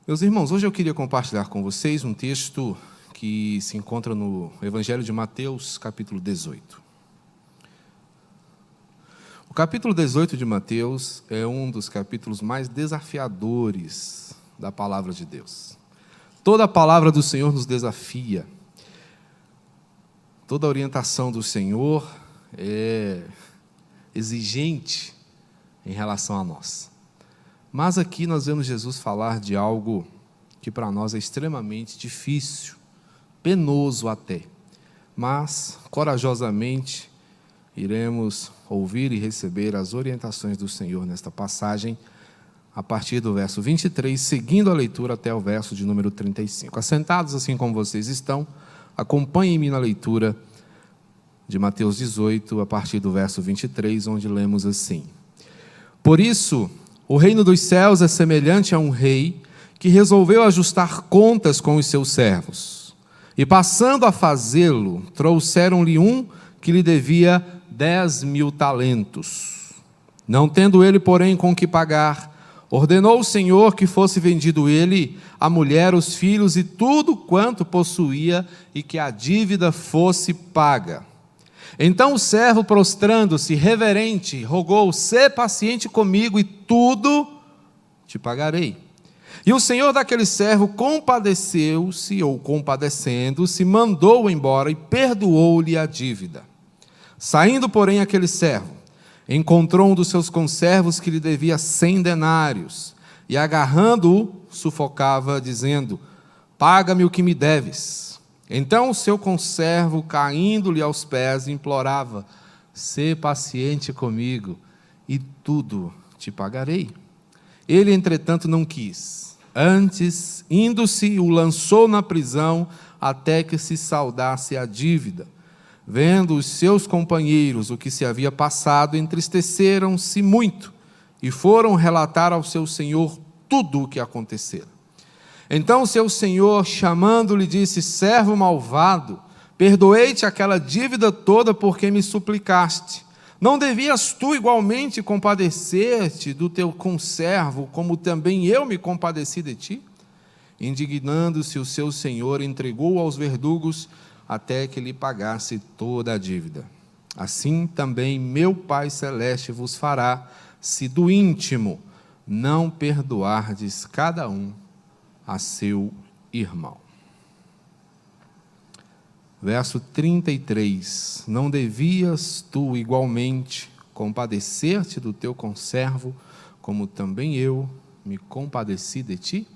Meus irmãos, hoje eu queria compartilhar com vocês um texto que se encontra no Evangelho de Mateus, capítulo 18. O capítulo 18 de Mateus é um dos capítulos mais desafiadores da palavra de Deus. Toda a palavra do Senhor nos desafia. Toda a orientação do Senhor é exigente em relação a nós. Mas aqui nós vemos Jesus falar de algo que para nós é extremamente difícil, penoso até. Mas, corajosamente, iremos ouvir e receber as orientações do Senhor nesta passagem, a partir do verso 23, seguindo a leitura até o verso de número 35. Assentados assim como vocês estão, acompanhem-me na leitura de Mateus 18, a partir do verso 23, onde lemos assim: Por isso, o reino dos céus é semelhante a um rei que resolveu ajustar contas com os seus servos. E passando a fazê-lo, trouxeram-lhe um que lhe devia 10.000 talentos. Não tendo ele, porém, com que pagar, ordenou o Senhor que fosse vendido ele, a mulher, os filhos e tudo quanto possuía, e que a dívida fosse paga. Então o servo, prostrando-se, reverente, rogou: sê paciente comigo e tudo te pagarei. E o senhor daquele servo compadeceu-se, ou compadecendo-se, mandou-o embora e perdoou-lhe a dívida. Saindo, porém, aquele servo, encontrou um dos seus conservos que lhe devia 100 denários, e agarrando-o, sufocava, dizendo: paga-me o que me deves. Então o seu conservo, caindo-lhe aos pés, implorava: sê paciente comigo, e tudo te pagarei. Ele, entretanto, não quis. Antes, indo-se, o lançou na prisão, até que se saldasse a dívida. Vendo os seus companheiros o que se havia passado, entristeceram-se muito, e foram relatar ao seu senhor tudo o que acontecera. Então o seu senhor, chamando-lhe, disse: servo malvado, perdoei-te aquela dívida toda porque me suplicaste. Não devias tu igualmente compadecer-te do teu conservo, como também eu me compadeci de ti? Indignando-se o seu senhor, entregou-o aos verdugos, até que lhe pagasse toda a dívida. Assim também meu Pai Celeste vos fará, se do íntimo não perdoardes cada um a seu irmão. Verso 33. Não devias tu igualmente compadecer-te do teu conservo, como também eu me compadeci de ti?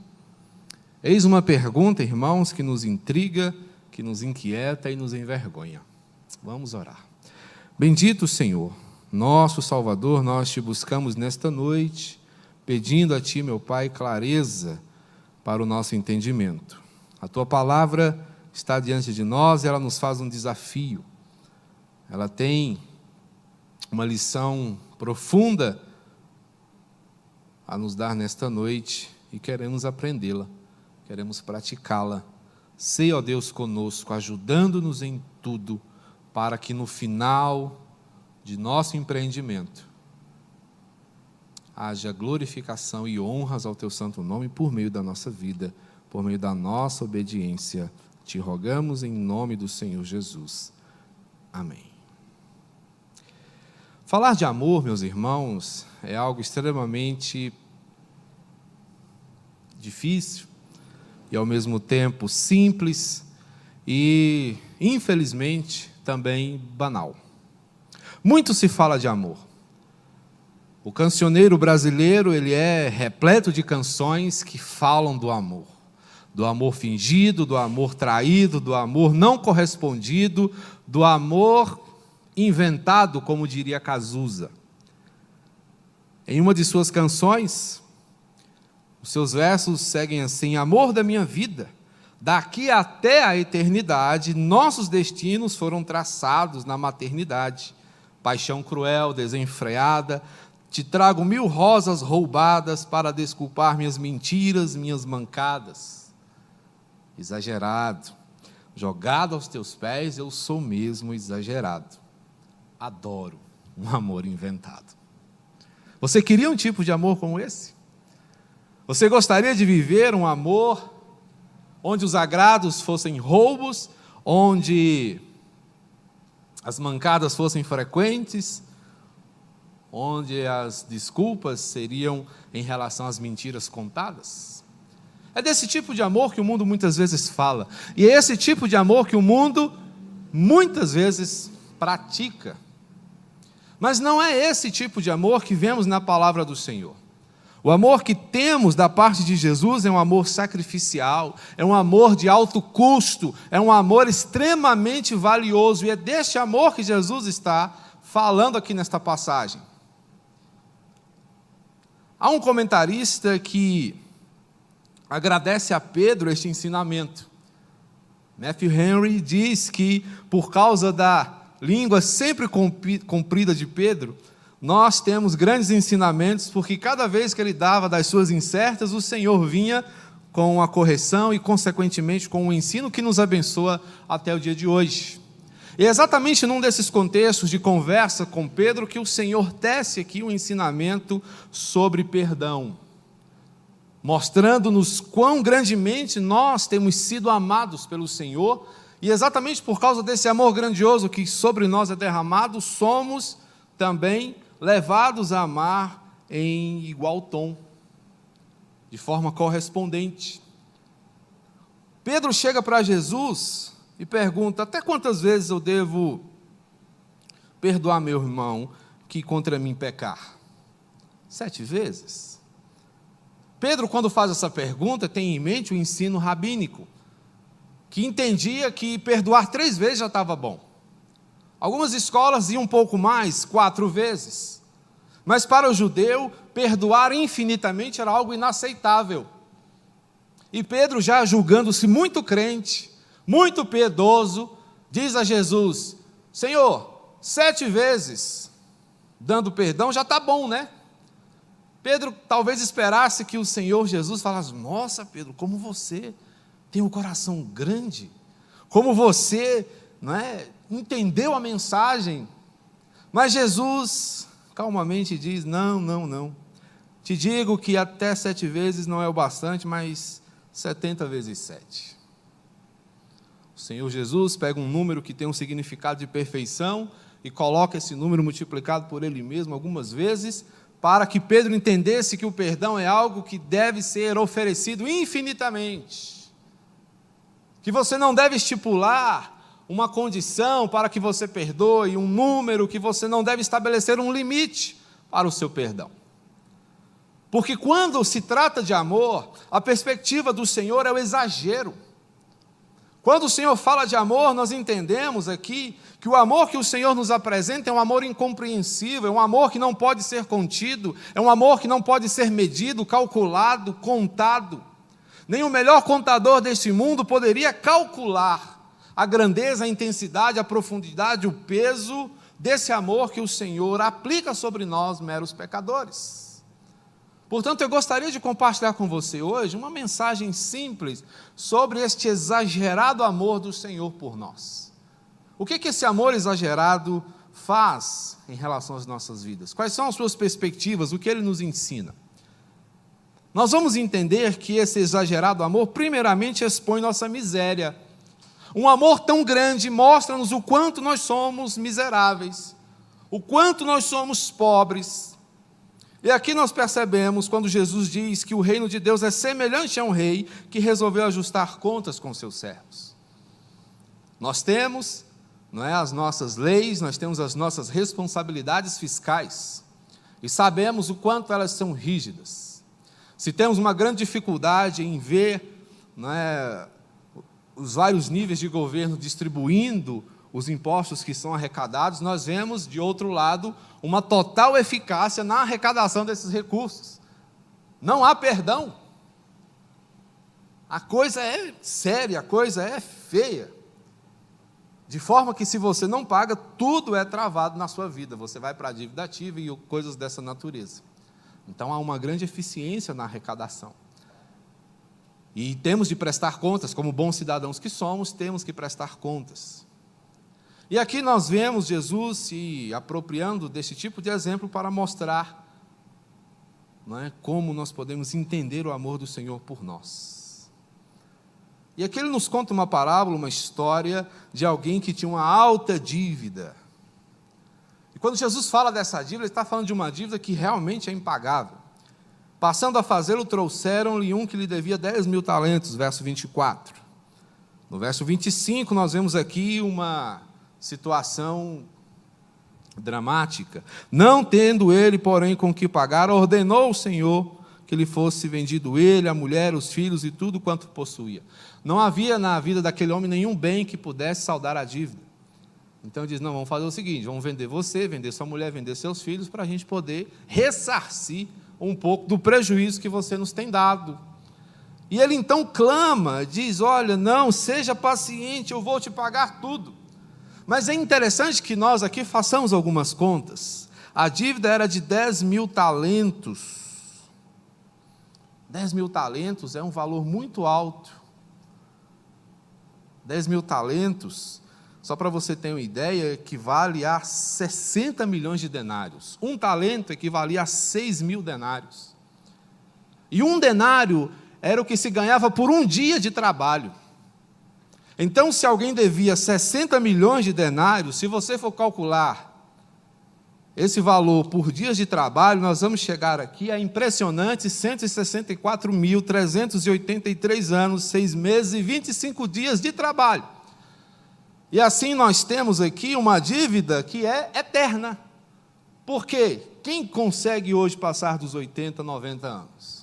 Eis uma pergunta, irmãos, que nos intriga, que nos inquieta e nos envergonha. Vamos orar. Bendito Senhor, nosso Salvador, nós te buscamos nesta noite, pedindo a ti, meu Pai, clareza para o nosso entendimento. A tua palavra está diante de nós e ela nos faz um desafio. Ela tem uma lição profunda a nos dar nesta noite e queremos aprendê-la, queremos praticá-la. Sei, ó Deus, conosco, ajudando-nos em tudo, para que no final de nosso empreendimento haja glorificação e honras ao teu santo nome por meio da nossa vida, por meio da nossa obediência. Te rogamos em nome do Senhor Jesus. Amém. Falar de amor, meus irmãos, é algo extremamente difícil e ao mesmo tempo simples e, infelizmente, também banal. Muito se fala de amor. O cancioneiro brasileiro, ele é repleto de canções que falam do amor fingido, do amor traído, do amor não correspondido, do amor inventado, como diria Cazuza. Em uma de suas canções, os seus versos seguem assim: amor da minha vida, daqui até a eternidade, nossos destinos foram traçados na maternidade. Paixão cruel, desenfreada, te trago 1000 rosas roubadas para desculpar minhas mentiras, minhas mancadas. Exagerado, jogado aos teus pés, eu sou mesmo exagerado. Adoro um amor inventado. Você queria um tipo de amor como esse? Você gostaria de viver um amor onde os agrados fossem roubos, onde as mancadas fossem frequentes, onde as desculpas seriam em relação às mentiras contadas? É desse tipo de amor que o mundo muitas vezes fala, e é esse tipo de amor que o mundo muitas vezes pratica. Mas não é esse tipo de amor que vemos na palavra do Senhor. O amor que temos da parte de Jesus é um amor sacrificial, é um amor de alto custo, é um amor extremamente valioso, e é deste amor que Jesus está falando aqui nesta passagem. Há um comentarista que agradece a Pedro este ensinamento. Matthew Henry diz que, por causa da língua sempre comprida de Pedro, nós temos grandes ensinamentos, porque cada vez que ele dava das suas incertas, o Senhor vinha com a correção e, consequentemente, com o ensino que nos abençoa até o dia de hoje. E é exatamente num desses contextos de conversa com Pedro que o Senhor tece aqui um ensinamento sobre perdão, mostrando-nos quão grandemente nós temos sido amados pelo Senhor, e exatamente por causa desse amor grandioso que sobre nós é derramado, somos também levados a amar em igual tom, de forma correspondente. Pedro chega para Jesus e pergunta: até quantas vezes eu devo perdoar meu irmão que contra mim pecar? 7 vezes? Pedro, quando faz essa pergunta, tem em mente o ensino rabínico, que entendia que perdoar 3 vezes já estava bom. Algumas escolas iam um pouco mais, 4 vezes. Mas para o judeu, perdoar infinitamente era algo inaceitável. E Pedro, já julgando-se muito crente, muito piedoso, diz a Jesus: Senhor, 7 vezes dando perdão já está bom, né? Pedro talvez esperasse que o Senhor Jesus falasse: nossa, Pedro, como você tem um coração grande, como você, não é, entendeu a mensagem. Mas Jesus calmamente diz: não, te digo que até 7 vezes não é o bastante, mas 70 vezes 7. O Senhor Jesus pega um número que tem um significado de perfeição e coloca esse número multiplicado por Ele mesmo algumas vezes, para que Pedro entendesse que o perdão é algo que deve ser oferecido infinitamente, que você não deve estipular uma condição para que você perdoe, um número, que você não deve estabelecer um limite para o seu perdão. Porque quando se trata de amor, a perspectiva do Senhor é o exagero. Quando o Senhor fala de amor, nós entendemos aqui que o amor que o Senhor nos apresenta é um amor incompreensível, é um amor que não pode ser contido, é um amor que não pode ser medido, calculado, contado. Nem o melhor contador deste mundo poderia calcular a grandeza, a intensidade, a profundidade, o peso desse amor que o Senhor aplica sobre nós, meros pecadores. Portanto, eu gostaria de compartilhar com você hoje uma mensagem simples sobre este exagerado amor do Senhor por nós. O que esse amor exagerado faz em relação às nossas vidas? Quais são as suas perspectivas? O que ele nos ensina? Nós vamos entender que esse exagerado amor, primeiramente, expõe nossa miséria. Um amor tão grande mostra-nos o quanto nós somos miseráveis, o quanto nós somos pobres. E aqui nós percebemos quando Jesus diz que o reino de Deus é semelhante a um rei que resolveu ajustar contas com seus servos. Nós temos, não é, as nossas leis, nós temos as nossas responsabilidades fiscais, e sabemos o quanto elas são rígidas. Se temos uma grande dificuldade em ver, não é, os vários níveis de governo distribuindo os impostos que são arrecadados, nós vemos, de outro lado, uma total eficácia na arrecadação desses recursos. Não há perdão. A coisa é séria, a coisa é feia. De forma que, se você não paga, tudo é travado na sua vida. Você vai para a dívida ativa e coisas dessa natureza. Então, há uma grande eficiência na arrecadação. E temos de prestar contas, como bons cidadãos que somos, temos que prestar contas. E aqui nós vemos Jesus se apropriando desse tipo de exemplo para mostrar não é? Como nós podemos entender o amor do Senhor por nós. E aqui ele nos conta uma parábola, uma história de alguém que tinha uma alta dívida. E quando Jesus fala dessa dívida, ele está falando de uma dívida que realmente é impagável. Passando a fazê-lo, trouxeram-lhe um que lhe devia 10.000 talentos, verso 24. No verso 25, nós vemos aqui uma situação dramática. Não tendo ele, porém, com que pagar, ordenou o Senhor que lhe fosse vendido ele, a mulher, os filhos e tudo quanto possuía. Não havia na vida daquele homem nenhum bem que pudesse saldar a dívida. Então ele diz, não, vamos fazer o seguinte, vamos vender você, vender sua mulher, vender seus filhos, para a gente poder ressarcir um pouco do prejuízo que você nos tem dado. E ele então clama, diz, olha, não, seja paciente, eu vou te pagar tudo. Mas é interessante que nós aqui façamos algumas contas. A dívida era de 10.000 talentos. 10.000 talentos é um valor muito alto. 10.000 talentos, só para você ter uma ideia, equivale a 60 milhões de denários. Um talento equivalia a 6.000 denários. E um denário era o que se ganhava por um dia de trabalho. Então, se alguém devia 60 milhões de denários, se você for calcular esse valor por dias de trabalho, nós vamos chegar aqui a impressionantes 164.383 anos, 6 meses e 25 dias de trabalho. E assim nós temos aqui uma dívida que é eterna. Por quê? Quem consegue hoje passar dos 80, 90 anos?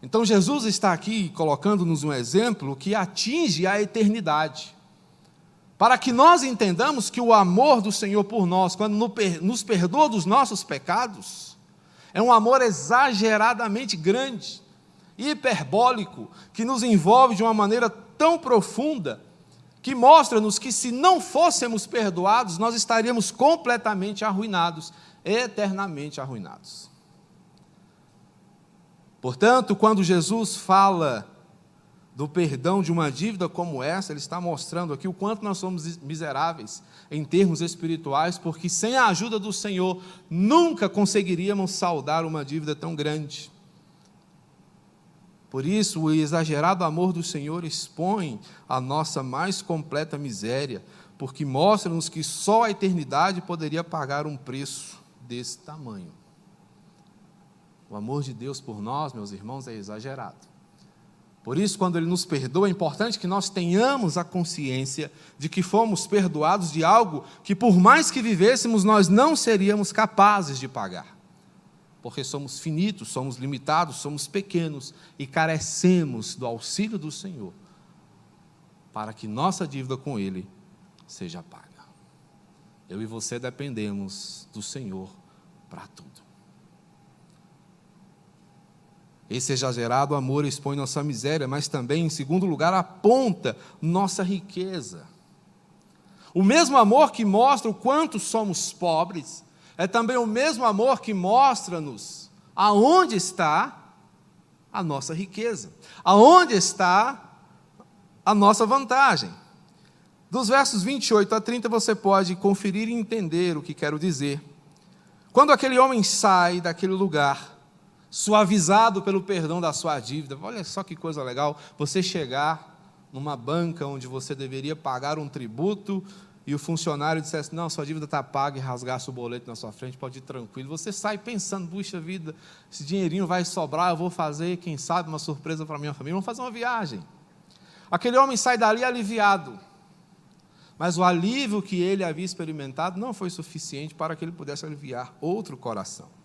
Então Jesus está aqui colocando-nos um exemplo que atinge a eternidade. Para que nós entendamos que o amor do Senhor por nós, quando nos perdoa dos nossos pecados, é um amor exageradamente grande, hiperbólico, que nos envolve de uma maneira tão profunda, que mostra-nos que se não fôssemos perdoados, nós estaríamos completamente arruinados, eternamente arruinados. Portanto, quando Jesus fala do perdão de uma dívida como essa, ele está mostrando aqui o quanto nós somos miseráveis em termos espirituais, porque sem a ajuda do Senhor, nunca conseguiríamos saldar uma dívida tão grande. Por isso, o exagerado amor do Senhor expõe a nossa mais completa miséria, porque mostra-nos que só a eternidade poderia pagar um preço desse tamanho. O amor de Deus por nós, meus irmãos, é exagerado. Por isso, quando Ele nos perdoa, é importante que nós tenhamos a consciência de que fomos perdoados de algo que, por mais que vivêssemos, nós não seríamos capazes de pagar. Porque somos finitos, somos limitados, somos pequenos e carecemos do auxílio do Senhor para que nossa dívida com Ele seja paga. Eu e você dependemos do Senhor para tudo. Esse exagerado amor expõe nossa miséria, mas também, em segundo lugar, aponta nossa riqueza. O mesmo amor que mostra o quanto somos pobres, é também o mesmo amor que mostra-nos aonde está a nossa riqueza, aonde está a nossa vantagem. Dos versos 28 a 30 você pode conferir e entender o que quero dizer. Quando aquele homem sai daquele lugar, suavizado pelo perdão da sua dívida, olha só que coisa legal, você chegar numa banca onde você deveria pagar um tributo e o funcionário dissesse, não, sua dívida está paga, e rasgasse o boleto na sua frente, pode ir tranquilo. Você sai pensando, puxa vida, esse dinheirinho vai sobrar, eu vou fazer, quem sabe, uma surpresa para a minha família, vamos fazer uma viagem. Aquele homem sai dali aliviado, mas o alívio que ele havia experimentado não foi suficiente para que ele pudesse aliviar outro coração.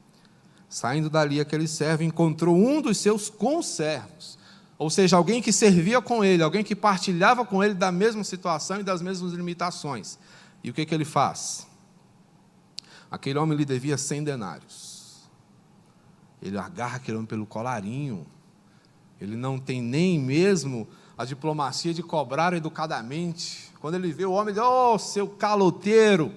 Saindo dali, aquele servo encontrou um dos seus conservos, ou seja, alguém que servia com ele, alguém que partilhava com ele da mesma situação e das mesmas limitações. E o que ele faz? Aquele homem lhe devia 100 denários. Ele agarra aquele homem pelo colarinho. Ele não tem nem mesmo a diplomacia de cobrar educadamente. Quando ele vê o homem, ele diz, ô, seu caloteiro,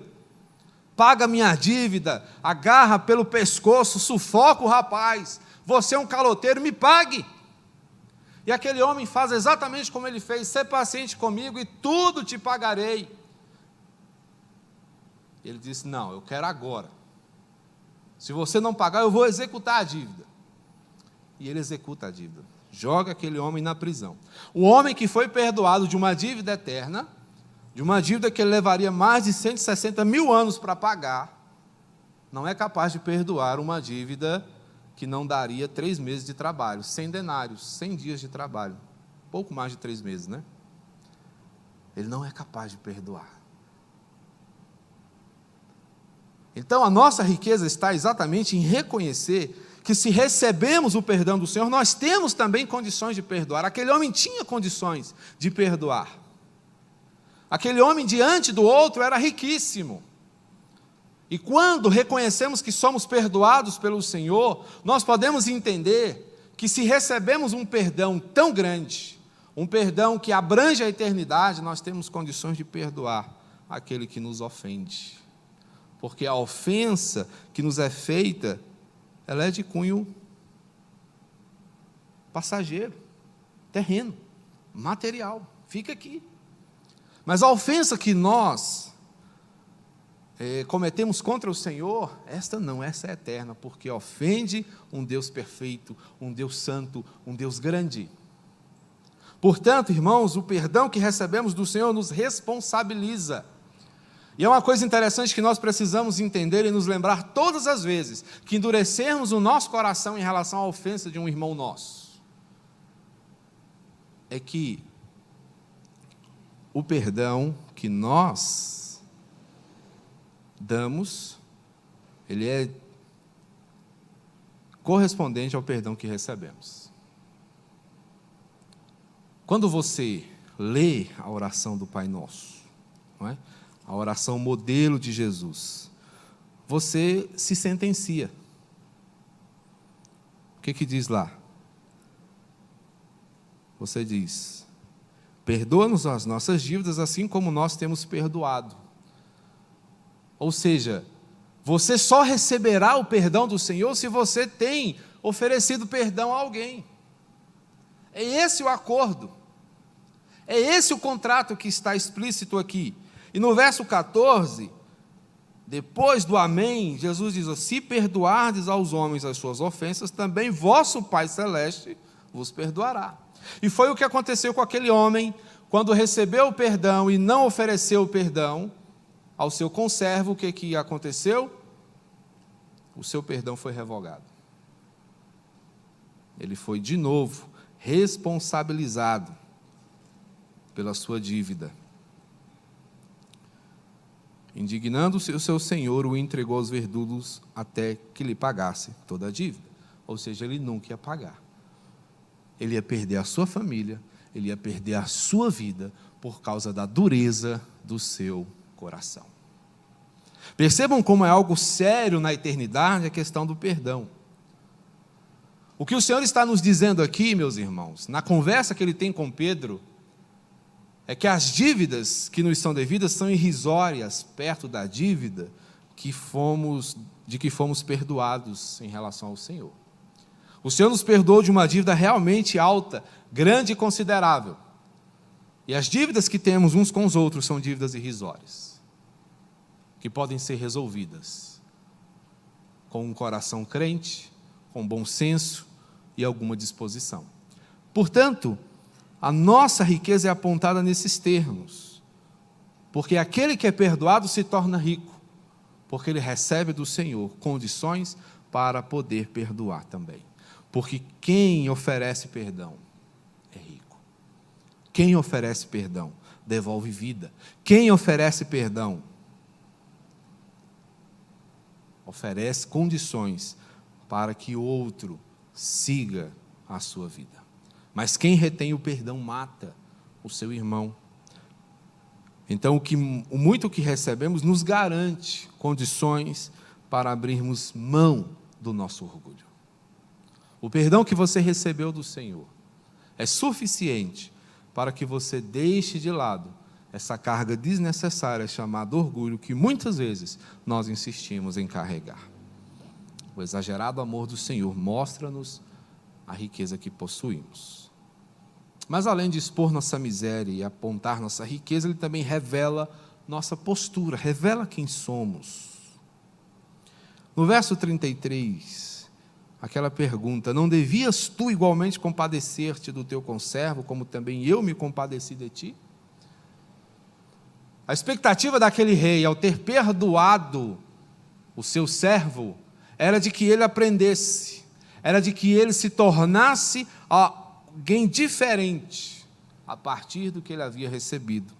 paga minha dívida, agarra pelo pescoço, sufoca o rapaz, você é um caloteiro, me pague. E aquele homem faz exatamente como ele fez, ser paciente comigo e tudo te pagarei. Ele disse, não, eu quero agora. Se você não pagar, eu vou executar a dívida. E ele executa a dívida. Joga aquele homem na prisão. O homem que foi perdoado de uma dívida eterna, de uma dívida que ele levaria mais de 160 mil anos para pagar, não é capaz de perdoar uma dívida que não daria 3 meses de trabalho, 100 denários, 100 dias de trabalho, pouco mais de 3 meses, né? Ele não é capaz de perdoar. Então, a nossa riqueza está exatamente em reconhecer que se recebemos o perdão do Senhor, nós temos também condições de perdoar. Aquele homem tinha condições de perdoar. Aquele homem diante do outro era riquíssimo. E quando reconhecemos que somos perdoados pelo Senhor, nós podemos entender que se recebemos um perdão tão grande, um perdão que abrange a eternidade, nós temos condições de perdoar aquele que nos ofende. Porque a ofensa que nos é feita, ela é de cunho passageiro, terreno, material, fica aqui. Mas a ofensa que nós cometemos contra o Senhor, esta não, essa é eterna, porque ofende um Deus perfeito, um Deus santo, um Deus grande. Portanto, irmãos, o perdão que recebemos do Senhor nos responsabiliza. E é uma coisa interessante que nós precisamos entender e nos lembrar todas as vezes que endurecermos o nosso coração em relação à ofensa de um irmão nosso. É que o perdão que nós damos, ele é correspondente ao perdão que recebemos. Quando você lê a oração do Pai Nosso, não é? A oração modelo de Jesus, você se sentencia. O que diz lá? Você diz: perdoa-nos as nossas dívidas, assim como nós temos perdoado. Ou seja, você só receberá o perdão do Senhor se você tem oferecido perdão a alguém. É esse o acordo. É esse o contrato que está explícito aqui. E no verso 14, depois do amém, Jesus diz: se perdoardes aos homens as suas ofensas, também vosso Pai Celeste vos perdoará. E foi o que aconteceu com aquele homem, quando recebeu o perdão e não ofereceu o perdão ao seu conservo. O que aconteceu? O seu perdão foi revogado. Ele foi de novo responsabilizado pela sua dívida. Indignando-se, o seu senhor o entregou aos verdugos até que lhe pagasse toda a dívida. Ou seja, ele nunca ia pagar. Ele ia perder a sua família, ele ia perder a sua vida por causa da dureza do seu coração. Percebam como é algo sério na eternidade a questão do perdão. O que o Senhor está nos dizendo aqui, meus irmãos, na conversa que ele tem com Pedro, é que as dívidas que nos são devidas são irrisórias perto da dívida de que fomos perdoados em relação ao Senhor. O Senhor nos perdoou de uma dívida realmente alta, grande e considerável. E as dívidas que temos uns com os outros são dívidas irrisórias, que podem ser resolvidas com um coração crente, com bom senso e alguma disposição. Portanto, a nossa riqueza é apontada nesses termos, porque aquele que é perdoado se torna rico, porque ele recebe do Senhor condições para poder perdoar também. Porque quem oferece perdão é rico. Quem oferece perdão devolve vida. Quem oferece perdão oferece condições para que o outro siga a sua vida. Mas quem retém o perdão mata o seu irmão. Então, o muito que recebemos nos garante condições para abrirmos mão do nosso orgulho. O perdão que você recebeu do Senhor é suficiente para que você deixe de lado essa carga desnecessária chamada orgulho, que muitas vezes nós insistimos em carregar. O exagerado amor do Senhor mostra-nos a riqueza que possuímos. Mas além de expor nossa miséria e apontar nossa riqueza, ele também revela nossa postura, revela quem somos. No verso 33, aquela pergunta: não devias tu igualmente compadecer-te do teu conservo, como também eu me compadeci de ti? A expectativa daquele rei, ao ter perdoado o seu servo, era de que ele aprendesse, era de que ele se tornasse alguém diferente a partir do que ele havia recebido.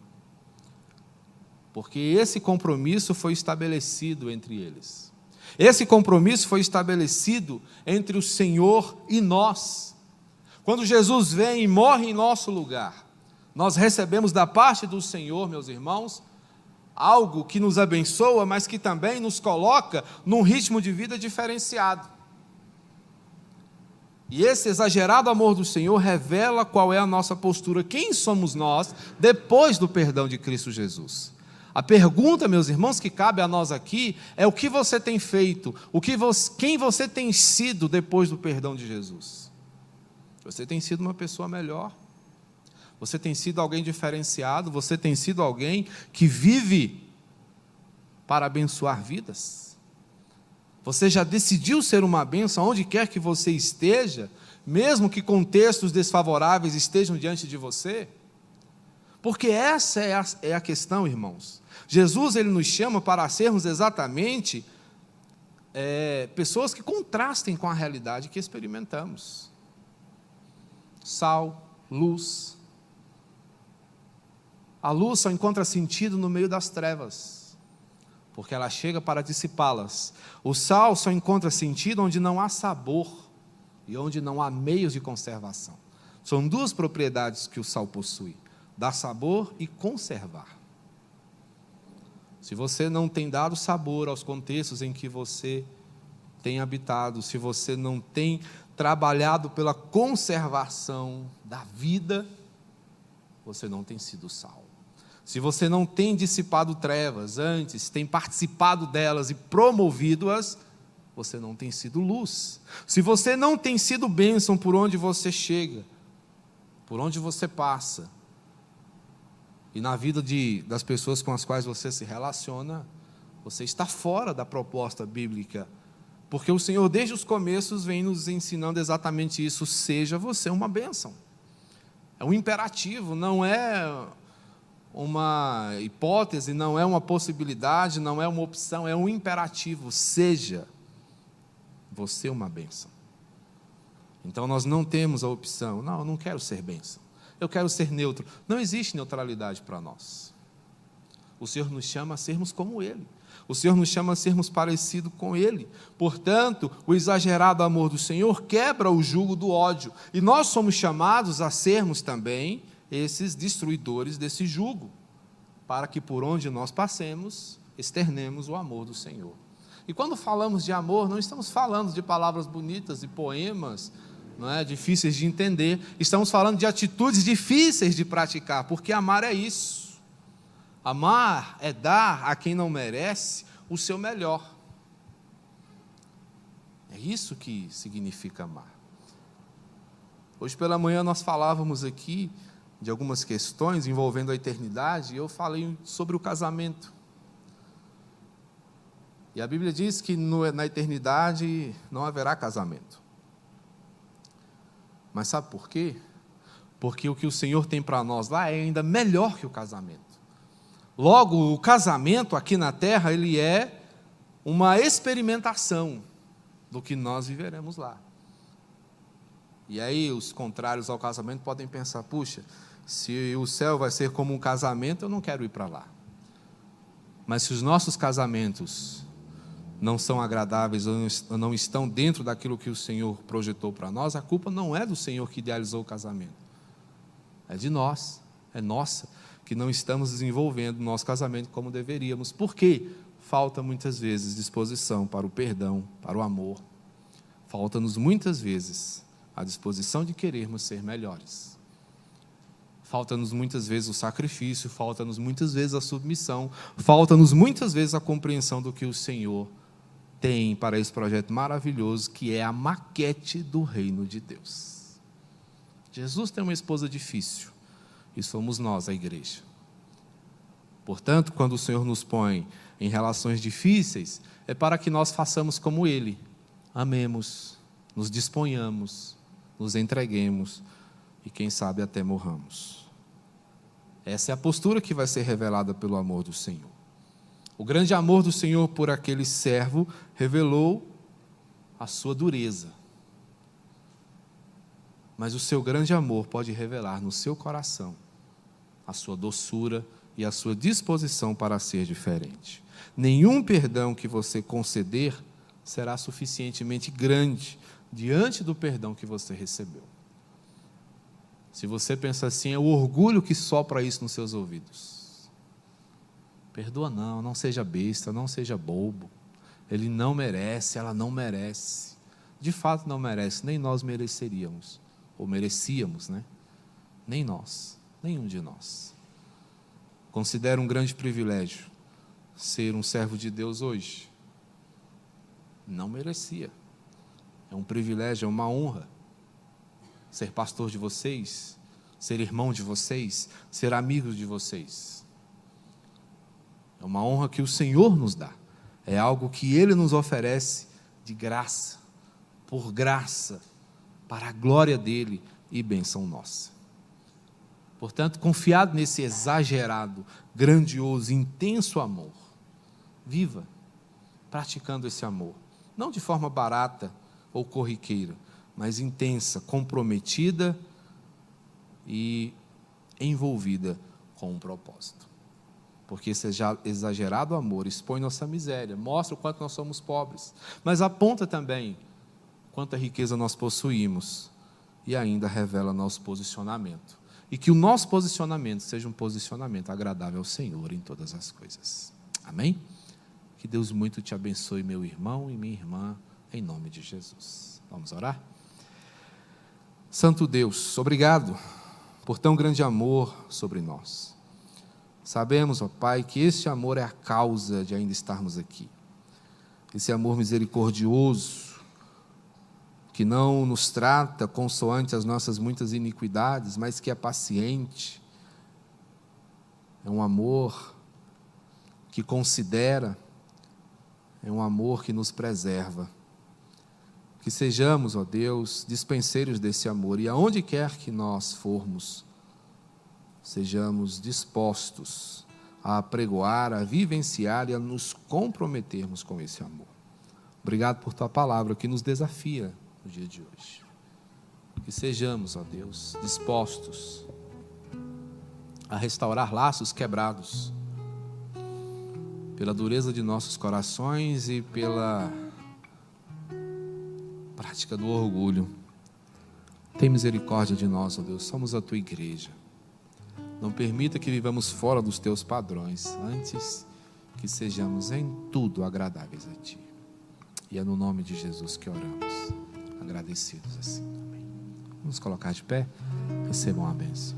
Porque esse compromisso foi estabelecido entre eles. Esse compromisso foi estabelecido entre o Senhor e nós. Quando Jesus vem e morre em nosso lugar, nós recebemos da parte do Senhor, meus irmãos, algo que nos abençoa, mas que também nos coloca num ritmo de vida diferenciado. E esse exagerado amor do Senhor revela qual é a nossa postura, quem somos nós depois do perdão de Cristo Jesus. A pergunta, meus irmãos, que cabe a nós aqui é: o que você tem feito, quem você tem sido depois do perdão de Jesus? Você tem sido uma pessoa melhor? Você tem sido alguém diferenciado? Você tem sido alguém que vive para abençoar vidas? Você já decidiu ser uma bênção onde quer que você esteja, mesmo que contextos desfavoráveis estejam diante de você? Porque essa é a questão, irmãos. Jesus, ele nos chama para sermos exatamente pessoas que contrastem com a realidade que experimentamos. Sal, luz. A luz só encontra sentido no meio das trevas, porque ela chega para dissipá-las. O sal só encontra sentido onde não há sabor e onde não há meios de conservação. São duas propriedades que o sal possui: dar sabor e conservar. Se você não tem dado sabor aos contextos em que você tem habitado, se você não tem trabalhado pela conservação da vida, você não tem sido sal. Se você não tem dissipado trevas antes, tem participado delas e promovido-as, você não tem sido luz. Se você não tem sido bênção por onde você chega, por onde você passa, e na vida das pessoas com as quais você se relaciona, você está fora da proposta bíblica. Porque o Senhor, desde os começos, vem nos ensinando exatamente isso: seja você uma bênção. É um imperativo, não é uma hipótese, não é uma possibilidade, não é uma opção, é um imperativo: seja você uma bênção. Então nós não temos a opção: não, eu não quero ser bênção, eu quero ser neutro. Não existe neutralidade para nós. O Senhor nos chama a sermos como Ele. O Senhor nos chama a sermos parecidos com Ele. Portanto, o exagerado amor do Senhor quebra o jugo do ódio. E nós somos chamados a sermos também esses destruidores desse jugo, para que por onde nós passemos, externemos o amor do Senhor. E quando falamos de amor, não estamos falando de palavras bonitas e poemas, não é, difíceis de entender. Estamos falando de atitudes difíceis de praticar, porque amar é isso. Amar é dar a quem não merece o seu melhor. É isso que significa amar. Hoje pela manhã nós falávamos aqui de algumas questões envolvendo a eternidade, e eu falei sobre o casamento. E a Bíblia diz que na eternidade não haverá casamento. Mas sabe por quê? Porque o que o Senhor tem para nós lá é ainda melhor que o casamento. Logo, o casamento aqui na terra, ele é uma experimentação do que nós viveremos lá. E aí os contrários ao casamento podem pensar: puxa, se o céu vai ser como um casamento, eu não quero ir para lá. Mas se os nossos casamentos não são agradáveis ou não estão dentro daquilo que o Senhor projetou para nós, a culpa não é do Senhor que idealizou o casamento. É de nós, é nossa, que não estamos desenvolvendo o nosso casamento como deveríamos. Por quê? Falta muitas vezes disposição para o perdão, para o amor. Falta-nos muitas vezes a disposição de querermos ser melhores. Falta-nos muitas vezes o sacrifício, falta-nos muitas vezes a submissão, falta-nos muitas vezes a compreensão do que o Senhor tem para esse projeto maravilhoso, que é a maquete do reino de Deus. Jesus tem uma esposa difícil, e somos nós, a igreja. Portanto, quando o Senhor nos põe em relações difíceis, é para que nós façamos como Ele. Amemos, nos disponhamos, nos entreguemos e, quem sabe, até morramos. Essa é a postura que vai ser revelada pelo amor do Senhor. O grande amor do Senhor por aquele servo revelou a sua dureza. Mas o seu grande amor pode revelar no seu coração a sua doçura e a sua disposição para ser diferente. Nenhum perdão que você conceder será suficientemente grande diante do perdão que você recebeu. Se você pensa assim, é o orgulho que sopra isso nos seus ouvidos. Perdoa não, não seja besta, não seja bobo. Ele não merece, ela não merece. De fato não merece, nem nós mereceríamos. Ou merecíamos, né? Nem nós, nenhum de nós. Considero um grande privilégio ser um servo de Deus hoje. Não merecia. É um privilégio, é uma honra ser pastor de vocês, ser irmão de vocês, ser amigo de vocês. É uma honra que o Senhor nos dá. É algo que Ele nos oferece de graça, por graça, para a glória dEle e bênção nossa. Portanto, confiado nesse exagerado, grandioso, intenso amor, viva praticando esse amor. Não de forma barata ou corriqueira, mas intensa, comprometida e envolvida com um propósito. Porque esse exagerado amor expõe nossa miséria, mostra o quanto nós somos pobres, mas aponta também quanta riqueza nós possuímos e ainda revela nosso posicionamento. E que o nosso posicionamento seja um posicionamento agradável ao Senhor em todas as coisas. Amém? Que Deus muito te abençoe, meu irmão e minha irmã, em nome de Jesus. Vamos orar? Santo Deus, obrigado por tão grande amor sobre nós. Sabemos, ó Pai, que este amor é a causa de ainda estarmos aqui. Esse amor misericordioso, que não nos trata consoante as nossas muitas iniquidades, mas que é paciente. É um amor que considera, é um amor que nos preserva. Que sejamos, ó Deus, dispenseiros desse amor, e aonde quer que nós formos, sejamos dispostos a apregoar, a vivenciar e a nos comprometermos com esse amor. Obrigado por tua palavra que nos desafia no dia de hoje. Que sejamos, ó Deus, dispostos a restaurar laços quebrados pela dureza de nossos corações e pela prática do orgulho. Tem misericórdia de nós, ó Deus, somos a tua igreja. Não permita que vivamos fora dos teus padrões, antes que sejamos em tudo agradáveis a ti. E é no nome de Jesus que oramos, agradecidos assim. Amém. Vamos colocar de pé, recebam a bênção.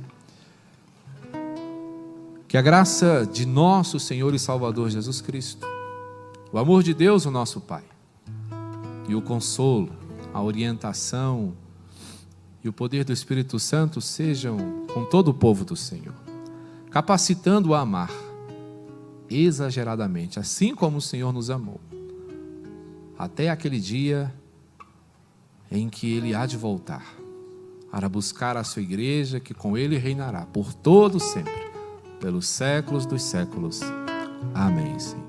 Que a graça de nosso Senhor e Salvador Jesus Cristo, o amor de Deus, o nosso Pai, e o consolo, a orientação e o poder do Espírito Santo sejam com todo o povo do Senhor, capacitando-o a amar exageradamente, assim como o Senhor nos amou, até aquele dia em que Ele há de voltar para buscar a sua igreja, que com Ele reinará por todo sempre, pelos séculos dos séculos. Amém, Senhor.